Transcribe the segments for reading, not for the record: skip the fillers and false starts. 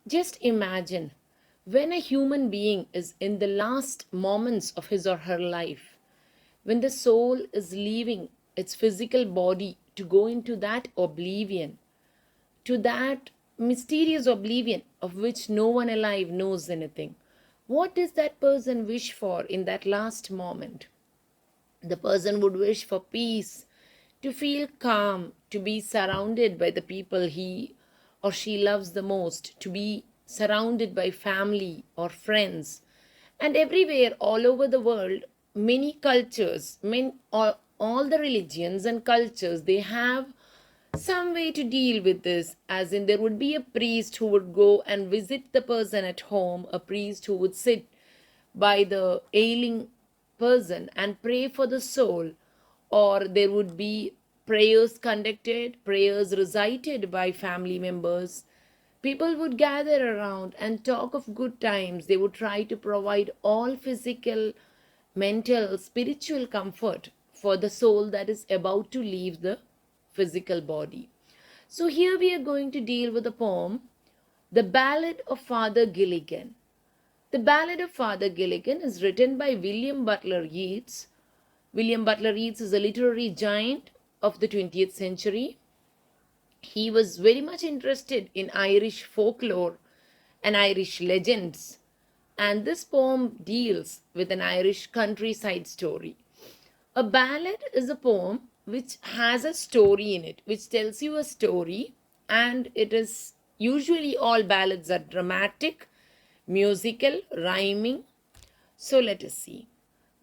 Just imagine when a human being is in the last moments of his or her life, when the soul is leaving its physical body to go into that oblivion, to that mysterious oblivion of which no one alive knows anything. What does that person wish for in that last moment? The person would wish for peace, to feel calm, to be surrounded by the people he or she loves the most, to be surrounded by family or friends. And everywhere, all over the world, many cultures, all the religions and cultures, they have some way to deal with this, as in there would be a priest who would go and visit the person at home, a priest who would sit by the ailing person and pray for the soul, or there would be prayers conducted, prayers recited by family members. People would gather around and talk of good times. They would try to provide all physical, mental, spiritual comfort for the soul that is about to leave the physical body. So, here we are going to deal with the poem, The Ballad of Father Gilligan. The Ballad of Father Gilligan is written by William Butler Yeats. William Butler Yeats is a literary giant of the 20th century. He was very much interested in Irish folklore and Irish legends, and this poem deals with an Irish countryside story. A ballad is a poem which has a story in it, which tells you a story, and it is usually all ballads are dramatic, musical, rhyming. So let us see.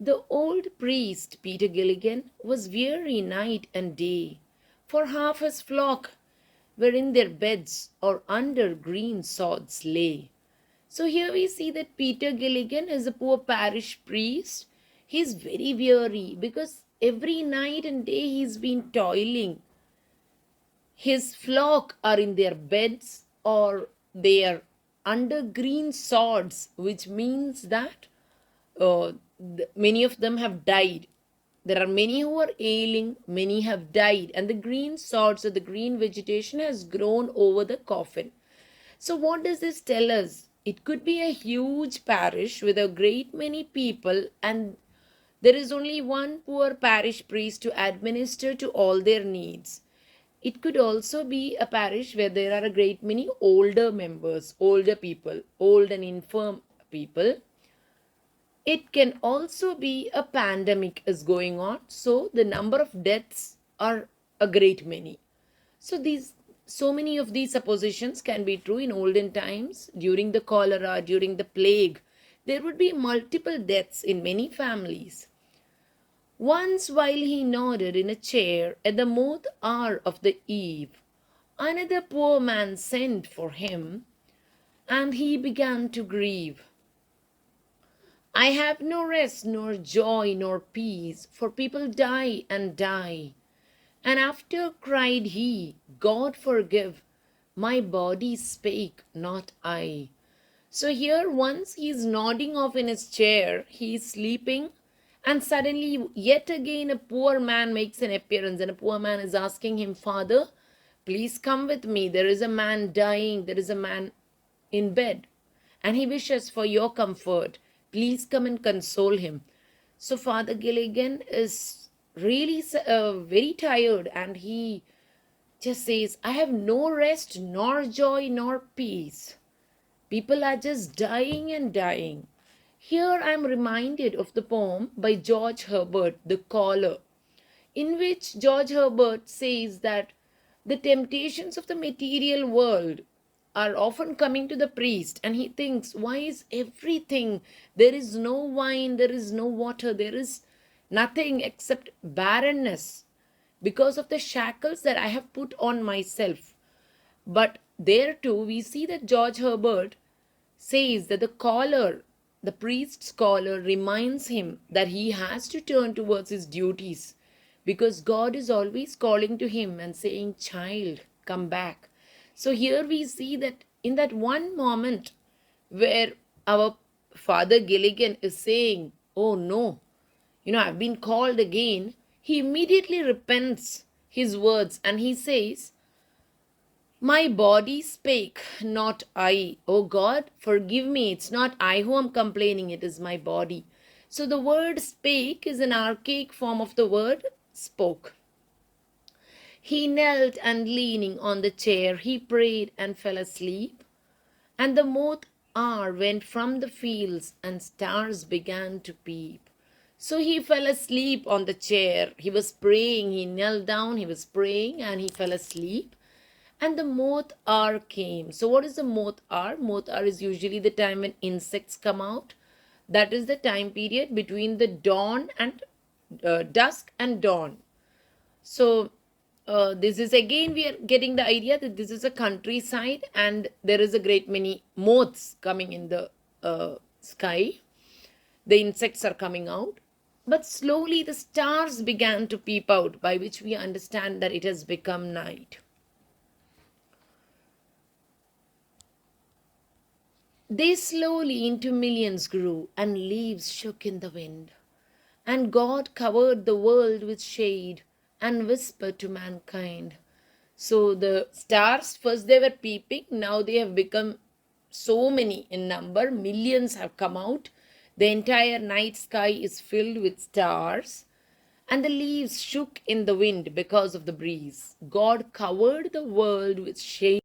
The old priest, Peter Gilligan, was weary night and day, for half his flock were in their beds or under green sods lay. So here we see that Peter Gilligan is a poor parish priest. He's very weary because every night and day he's been toiling. His flock are in their beds or they are under green sods, which means that many of them have died. There are many who are ailing, many have died, and the green sods or the green vegetation has grown over the coffin. So, what does this tell us? It could be a huge parish with a great many people, and there is only one poor parish priest to administer to all their needs. It could also be a parish where there are a great many older members, older people, old and infirm people. It can also be a pandemic is going on, so the number of deaths are a great many. So many of these suppositions can be true in olden times. During the cholera, during the plague, there would be multiple deaths in many families. Once, while he nodded in a chair at the moth-hour of the eve, another poor man sent for him, and he began to grieve. I have no rest, nor joy, nor peace, for people die and die. And after cried he, God forgive, my body spake, not I. So here, once he is nodding off in his chair, he is sleeping, and suddenly, yet again, a poor man makes an appearance, and a poor man is asking him, Father, please come with me. There is a man dying, there is a man in bed, and he wishes for your comfort. Please come and console him. So, Father Gilligan is really very tired, and he just says, I have no rest, nor joy, nor peace. People are just dying and dying. Here I am reminded of the poem by George Herbert, The Caller, in which George Herbert says that the temptations of the material world are often coming to the priest, and he thinks, why is everything? There is no wine, there is no water, there is nothing except barrenness because of the shackles that I have put on myself. But there too, we see that George Herbert says that the caller, the priest's caller, reminds him that he has to turn towards his duties because God is always calling to him and saying, Child, come back. So here we see that in that one moment where our Father Gilligan is saying, Oh no, I've been called again, he immediately repents his words and he says, My body spake, not I. Oh God, forgive me. It's not I who am complaining, it is my body. So the word spake is an archaic form of the word spoke. He knelt and leaning on the chair, he prayed and fell asleep. And the moth-hour went from the fields and stars began to peep. So he fell asleep on the chair. He was praying, he knelt down, he was praying, and he fell asleep. And the moth-hour came. So what is the moth-hour? Moth-hour is usually the time when insects come out. That is the time period between the dawn and dusk and dawn. So this is again, we are getting the idea that this is a countryside and there is a great many moths coming in the sky. The insects are coming out. But slowly the stars began to peep out, by which we understand that it has become night. They slowly into millions grew, and leaves shook in the wind. And God covered the world with shade and whispered to mankind. So the stars, first they were peeping, now they have become so many in number. Millions have come out. The entire night sky is filled with stars. And the leaves shook in the wind because of the breeze. God covered the world with shade.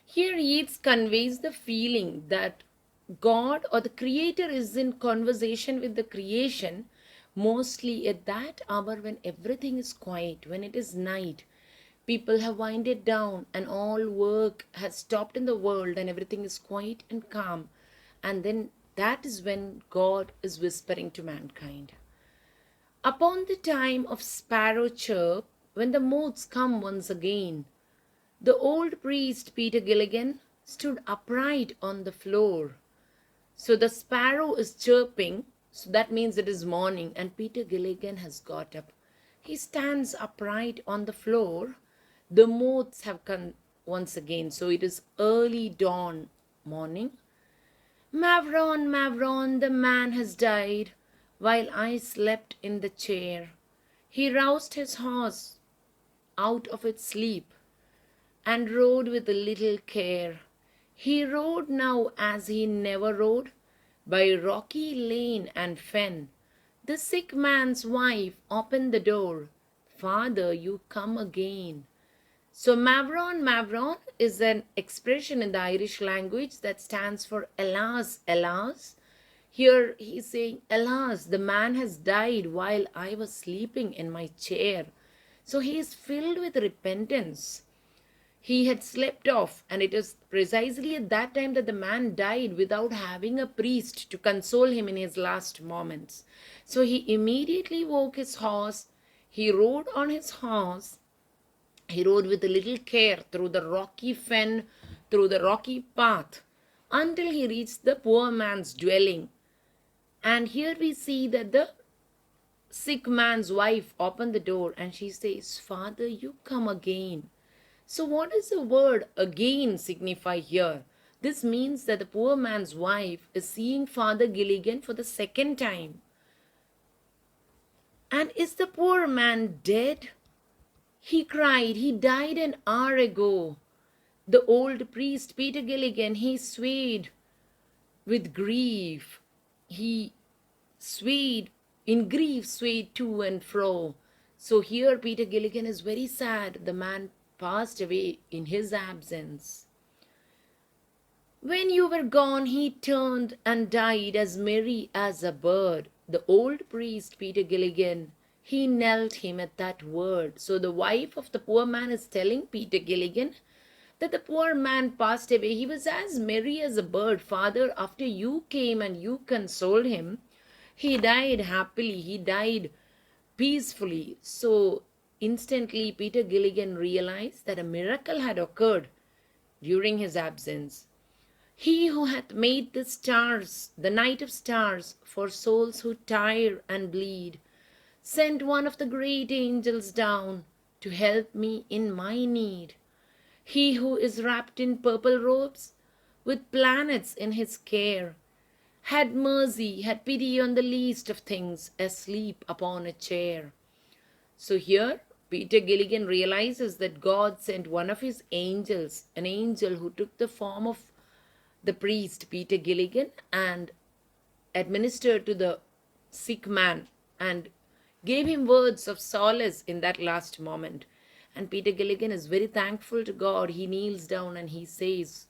Here Yeats conveys the feeling that God or the Creator is in conversation with the creation, mostly at that hour when everything is quiet, when it is night. People have winded down and all work has stopped in the world and everything is quiet and calm. And then that is when God is whispering to mankind. Upon the time of sparrow chirp, when the moths come once again, the old priest Peter Gilligan stood upright on the floor. So the sparrow is chirping, so that means it is morning, and Peter Gilligan has got up. He stands upright on the floor. The moths have come once again, so it is early dawn morning. Mavrone, Mavrone, the man has died, while I slept in the chair. He roused his horse out of its sleep, and rode with a little care. He rode now as he never rode, by rocky lane and fen. The sick man's wife opened the door. Father, you come again. So Mavrone, Mavrone is an expression in the Irish language that stands for alas, alas. Here he is saying, alas, the man has died while I was sleeping in my chair. So he is filled with repentance. He had slept off, and it is precisely at that time that the man died without having a priest to console him in his last moments. So he immediately woke his horse. He rode on his horse. He rode with a little care through the rocky fen, through the rocky path, until he reached the poor man's dwelling. And here we see that the sick man's wife opened the door and she says, Father, you come again. So what does the word again signify here? This means that the poor man's wife is seeing Father Gilligan for the second time. And is the poor man dead? He cried, he died an hour ago. The old priest, Peter Gilligan, he swayed with grief. He swayed, in grief swayed to and fro. So here Peter Gilligan is very sad. The man passed away in his absence. When you were gone, he turned and died as merry as a bird. The old priest, Peter Gilligan, he knelt him at that word. So the wife of the poor man is telling Peter Gilligan that the poor man passed away. He was as merry as a bird. Father, after you came and you consoled him, he died happily. He died peacefully. So instantly Peter Gilligan realized that a miracle had occurred during his absence. He who hath made the stars, the night of stars, for souls who tire and bleed, sent one of the great angels down to help me in my need. He who is wrapped in purple robes, with planets in his care, had mercy, had pity on the least of things, asleep upon a chair. So here Peter Gilligan realizes that God sent one of his angels, an angel who took the form of the priest, Peter Gilligan, and administered to the sick man and gave him words of solace in that last moment. And Peter Gilligan is very thankful to God. He kneels down and he says,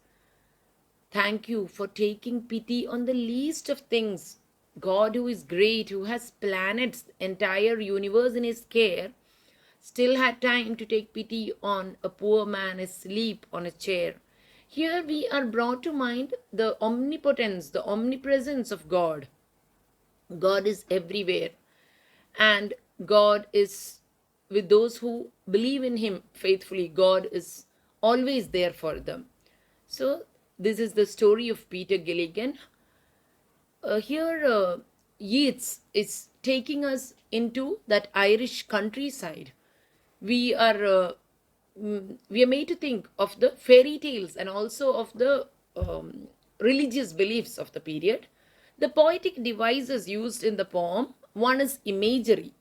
"Thank you for taking pity on the least of things. God, who is great, who has planets, entire universe in his care, still had time to take pity on a poor man asleep on a chair." Here we are brought to mind the omnipotence, the omnipresence of God. God is everywhere, and God is with those who believe in Him faithfully. God is always there for them. So, this is the story of Peter Gilligan. Here, Yeats is taking us into that Irish countryside. We are we are made to think of the fairy tales and also of the religious beliefs of the period. The poetic devices used in the poem, one is imagery.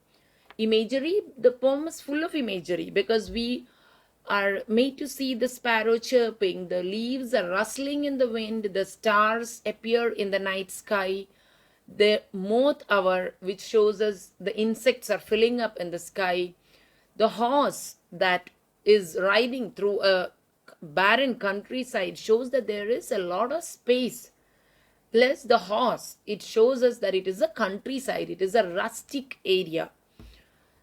Imagery, the poem is full of imagery because we are made to see the sparrow chirping, the leaves are rustling in the wind, the stars appear in the night sky, the moth-hour, which shows us the insects are filling up in the sky, the horse that is riding through a barren countryside shows that there is a lot of space. Plus, the horse, it shows us that it is a countryside, it is a rustic area.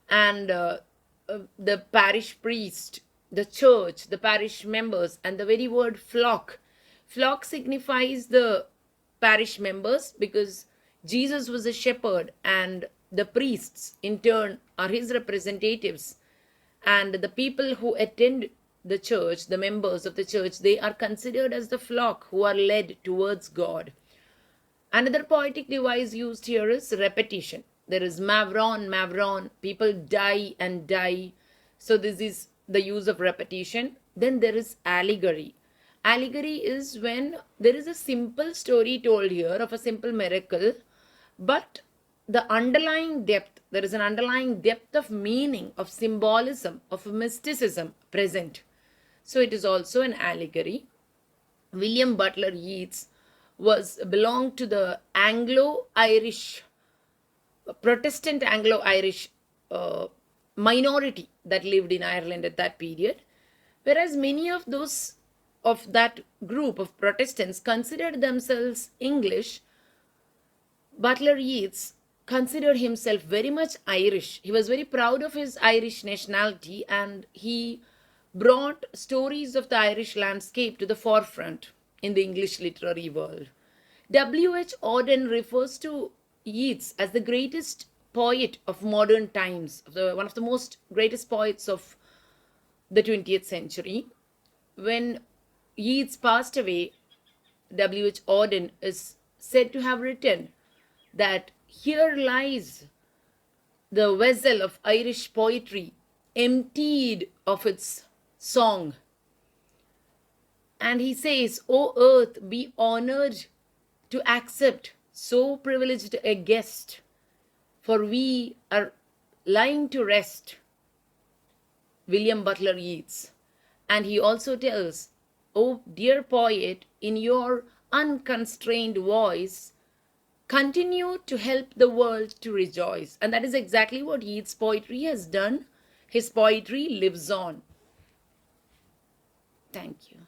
And the parish priest, the church, the parish members, and the very word flock. Flock signifies the parish members because Jesus was a shepherd, and the priests, in turn, are his representatives. And the people who attend the church, the members of the church, they are considered as the flock who are led towards God. Another poetic device used here is repetition. There is Mavrone, Mavrone, people die and die. So this is the use of repetition. Then there is allegory. Allegory is when there is a simple story told here of a simple miracle, but the underlying depth, there is an underlying depth of meaning, of symbolism, of mysticism present. So it is also an allegory. William Butler Yeats belonged to the Anglo-Irish, Protestant Anglo-Irish minority that lived in Ireland at that period, whereas many of those of that group of Protestants considered themselves English. Butler Yeats considered himself very much Irish. He was very proud of his Irish nationality, and he brought stories of the Irish landscape to the forefront in the English literary world. W.H. Auden refers to Yeats as the greatest poet of modern times, one of the most greatest poets of the 20th century. When Yeats passed away, W.H. Auden is said to have written that here lies the vessel of Irish poetry, emptied of its song. And he says, "O earth, be honored to accept so privileged a guest, for we are lying to rest." William Butler Yeats. And he also tells, "O dear poet, in your unconstrained voice, continue to help the world to rejoice." And that is exactly what Yeats' poetry has done. His poetry lives on. Thank you.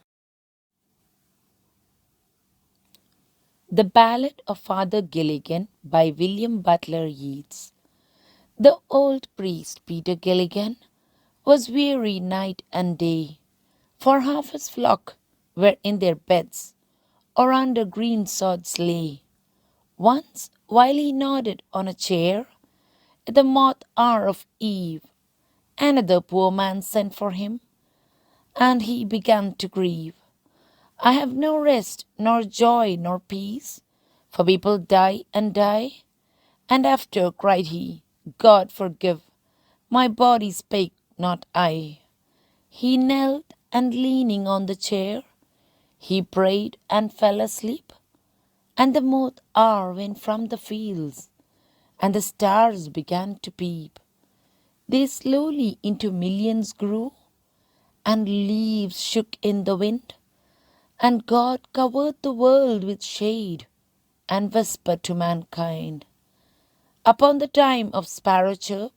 The Ballad of Father Gilligan by William Butler Yeats. The old priest, Peter Gilligan, was weary night and day, for half his flock were in their beds, or under green sods lay. Once, while he nodded on a chair, at the moth-hour of eve, another poor man sent for him, and he began to grieve. "I have no rest, nor joy, nor peace, for people die and die." And after cried he, "God forgive, my body spake, not I." He knelt, and leaning on the chair, he prayed and fell asleep. And the moth-hour went from the fields, and the stars began to peep. They slowly into millions grew, and leaves shook in the wind, and God covered the world with shade, and whispered to mankind. Upon the time of sparrow chirp,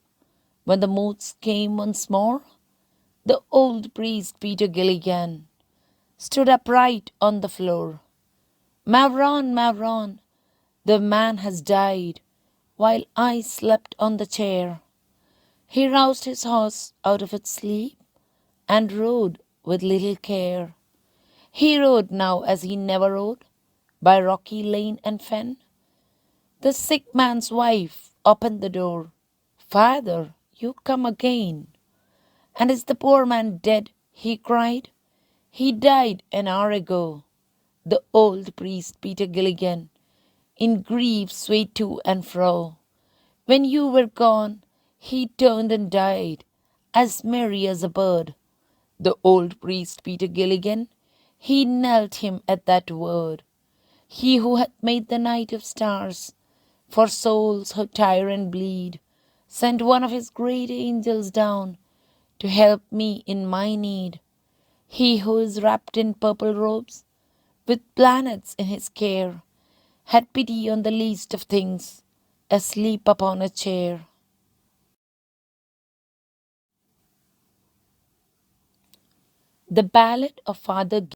when the moths came once more, the old priest Peter Gilligan stood upright on the floor. Mavrone, Mavrone, the man has died, while I slept on the chair. He roused his horse out of its sleep, and rode with little care. He rode now as he never rode, by rocky lane and fen. The sick man's wife opened the door. "Father, you come again." "And is the poor man dead?" he cried. "He died an hour ago." The old priest Peter Gilligan in grief swayed to and fro. "When you were gone, he turned and died, as merry as a bird." The old priest Peter Gilligan, he knelt him at that word. He who hath made the night of stars, for souls who tire and bleed, sent one of his great angels down to help me in my need. He who is wrapped in purple robes, with planets in his care, had pity on the least of things, asleep upon a chair. The Ballad of Father